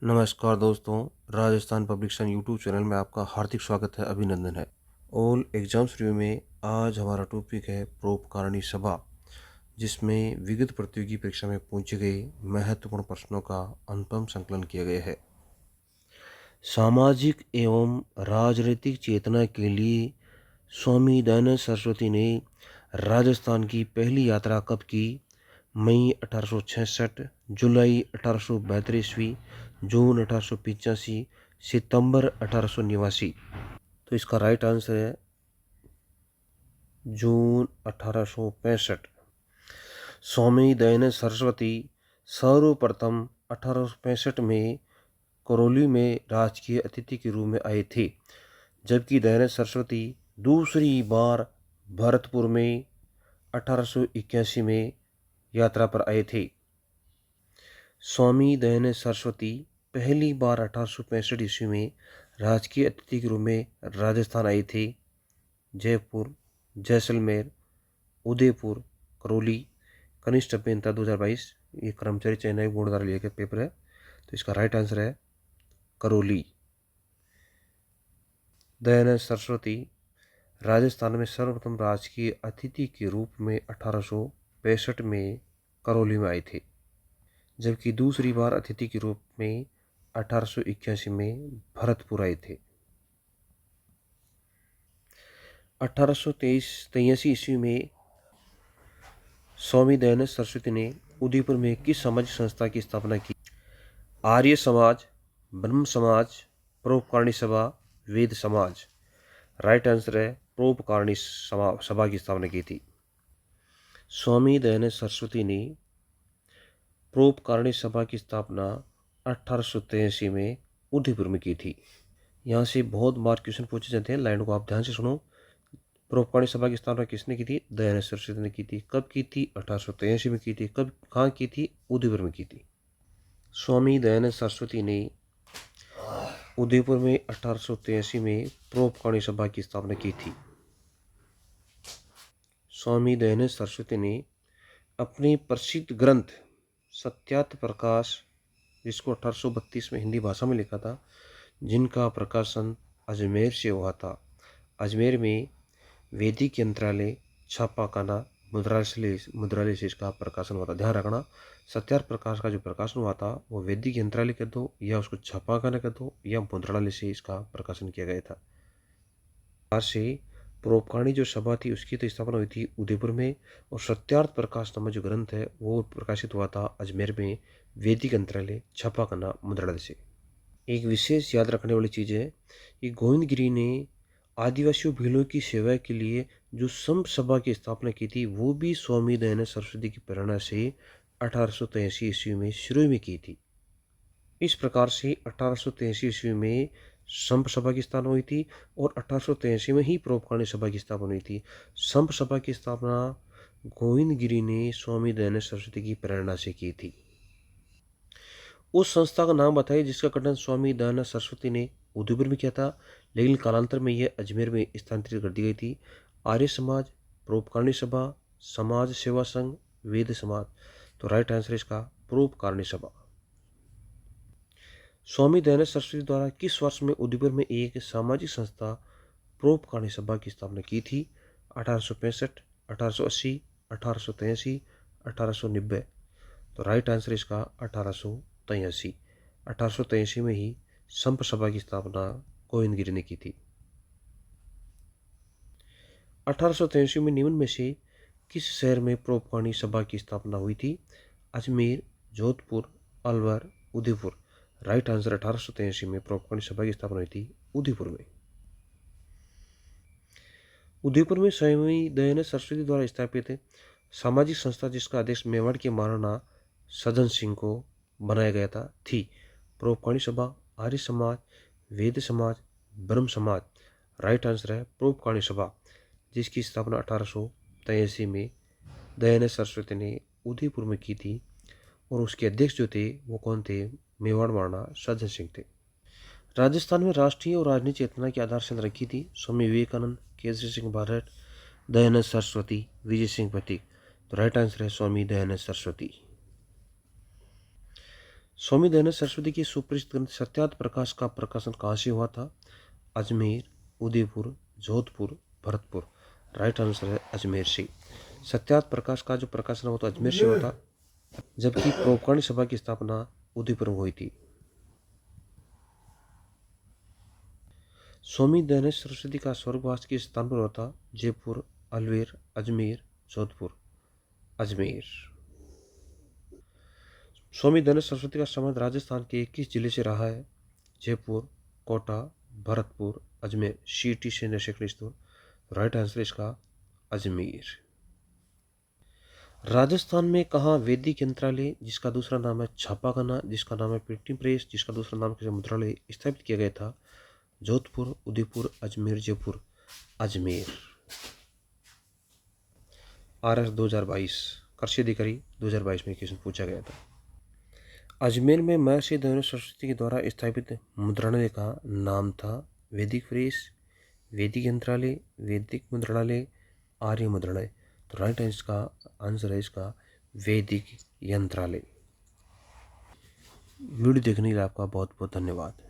नमस्कार दोस्तों, Rajasthan publication YouTube channel में आपका हार्दिक स्वागत है, अभिनंदन है। ऑल एग्जाम्स रिव्यू में आज हमारा टॉपिक है परोपकारिणी सभा, जिसमें विगत प्रतियोगी परीक्षा में पूछे गए महत्वपूर्ण प्रश्नों का अनुपम संकलन किया गया है। सामाजिक एवं राजनीतिक चेतना के लिए स्वामी दयानंद सरस्वती ने राजस्थान की पहली यात्रा कब की? मई 1866, जुलाई 1872 ईस्वी, जून 1885, सितंबर 1889। तो इसका राइट आंसर है जून 1865। स्वामी दयानंद सरस्वती सर्वप्रथम 1865 में करौली में राजकीय अतिथि के रूप में आए थे, जबकि दयानंद सरस्वती दूसरी बार भरतपुर में 1881 में यात्रा पर आए थे। स्वामी दयानंद सरस्वती पहली बार 1865 ईस्वी में राजकीय अतिथि के रूप में राजस्थान आए थे। जयपुर, जैसलमेर, उदयपुर, करौली। कनिष्ठ अभियंता 2022। ये कर्मचारी चयन आयोग बोर्ड द्वारा लिया गया पेपर है, तो इसका राइट आंसर है करौली। दयानंद सरस्वती राजस्थान में सर्वप्रथम राजकीय अतिथि के रूप में 1865 में करौली में आए थे, जबकि दूसरी बार अतिथि के रूप में 1881 में भरतपुर आए थे। 1883 ईस्वी में स्वामी दयानंद सरस्वती ने उदयपुर में किस सामाजिक संस्था की स्थापना की? आर्य समाज, ब्रह्म समाज, परोपकारिणी सभा, वेद समाज। राइट आंसर है परोपकारिणी सभा की स्थापना की थी। स्वामी दयानंद सरस्वती ने परोपकारिणी सभा की स्थापना 1883 में उदयपुर में की थी। यहाँ से बहुत बार क्वेश्चन पूछे जाते हैं, लाइन को आप ध्यान से सुनो। परोपकारिणी सभा की स्थापना किसने की थी? दयानंद सरस्वती ने की थी। कब की थी? 1883 में की थी। कब, कहाँ की थी? उदयपुर में की थी। स्वामी दयानंद सरस्वती ने उदयपुर में 1883 में परोपकारिणी सभा की स्थापना की थी। स्वामी दयानंद सरस्वती ने अपने प्रसिद्ध ग्रंथ सत्यार्थ प्रकाश, जिसको 1832 में हिंदी भाषा में लिखा था, जिनका प्रकाशन अजमेर से हुआ था। अजमेर में वैदिक यंत्रालय छापाखाना मुद्रालय से इसका प्रकाशन हुआ था। ध्यान रखना, सत्यार्थ प्रकाश का जो प्रकाशन हुआ था वो वैदिक यंत्रालय कह दो या उसको छापाखाना कह दो या मुद्रालय से इसका प्रकाशन किया गया था। से परोपकारिणी जो सभा थी उसकी तो स्थापना हुई थी उदयपुर में, और सत्यार्थ प्रकाश नामक जो ग्रंथ है वो प्रकाशित हुआ था अजमेर में वैदिक यंत्रालय छापाखाना मुद्रालय से। एक विशेष याद रखने वाली चीज़ है कि गोविंदगिरी ने आदिवासियों भीलों की सेवा के लिए जो संप सभा की स्थापना की थी वो भी स्वामी दयानंद सरस्वती की प्रेरणा से 1883 ईस्वी में शुरू में की थी। इस प्रकार से 1883 ईस्वी में संप सभा की स्थापना हुई थी और 1883 में ही परोपकारिणी सभा की स्थापना हुई थी। संप सभा की स्थापना गोविंदगिरी ने स्वामी दयानंद सरस्वती की प्रेरणा से की थी। उस संस्था का नाम बताइए जिसका गठन स्वामी दयानंद सरस्वती ने उदयपुर में किया था, लेकिन कालांतर में यह अजमेर में स्थानांतरित कर दी गई थी। आर्य समाज, परोपकारिणी सभा, समाज सेवा संघ, वेद समाज। तो राइट आंसर इसका परोपकारिणी सभा। स्वामी दयानंद सरस्वती द्वारा किस वर्ष में उदयपुर में एक सामाजिक संस्था परोपकारिणी सभा की स्थापना की थी? 1865, 1880, 1883, 1890। तो राइट आंसर इसका 1883। 1883 में ही संप सभा की स्थापना गोविंदगिरी ने की थी। 1883 में निम्न में से किस शहर में परोपकारिणी सभा की स्थापना हुई थी? अजमेर, जोधपुर, अलवर, उदयपुर। राइट आंसर 1883 में परोपकारिणी सभा की स्थापना हुई थी उदयपुर में। उदयपुर में स्वामी दयानंद सरस्वती द्वारा स्थापित सामाजिक संस्था जिसका अध्यक्ष मेवाड़ के महाराणा सदन सिंह को बनाया गया था थी परोपकारिणी सभा, आर्य समाज, वेद समाज, ब्रह्म समाज। राइट आंसर है परोपकारिणी सभा, जिसकी स्थापना 1883 में दयानंद सरस्वती ने उदयपुर में की थी, और उसके अध्यक्ष जो थे वो कौन थे? मेवाड़ महाराणा सदन सिंह थे। राजस्थान में राष्ट्रीय और राजनीतिक चेतना की आधारशिला रखी थी स्वामी विवेकानंद, केसरी सिंह भारत, दयानंद सरस्वती, विजय सिंह पथिक। तो राइट आंसर है स्वामी दयानंद सरस्वती। स्वामी दयानंद सरस्वती की सुप्रसिद्ध ग्रंथ सत्यार्थ प्रकाश का प्रकाशन कहाँ से हुआ था? अजमेर, उदयपुर, जोधपुर, भरतपुर। राइट आंसर है अजमेर से। सत्यार्थ प्रकाश का जो प्रकाशन हुआ तो अजमेर से हुआ था, जबकि प्रोपकांडी सभा की स्थापना उदयपुर में हुई थी। स्वामी दयानंद सरस्वती का स्वर्गवास किस स्थान पर हुआ था? जयपुर, अलवर, अजमेर, जोधपुर। अजमेर। स्वामी दयानंद सरस्वती का संबंध राजस्थान के किस जिले से रहा है? जयपुर, कोटा, भरतपुर, अजमेर। सीटी से सेकंड। राइट आंसर इसका अजमेर। राजस्थान में कहाँ वैदिक यंत्रालय, जिसका दूसरा नाम है छापाखाना, जिसका नाम है प्रिंटिंग प्रेस, जिसका दूसरा नाम है मुद्रालय, स्थापित किया गया था? जोधपुर, उदयपुर, अजमेर, जयपुर। अजमेर। RS 2022 कृषि अधिकारी 2022 में क्वेश्चन पूछा गया था। अजमेर में महर्षि दयानंद सरस्वती के द्वारा स्थापित मुद्रणालय का नाम था? वैदिक प्रेस, वैदिक यंत्रालय, वैदिक मुद्रणालय, आर्य मुद्रणालय। तो राइट आंसर है इसका वैदिक यंत्रालय। वीडियो देखने के लिए आपका बहुत बहुत धन्यवाद।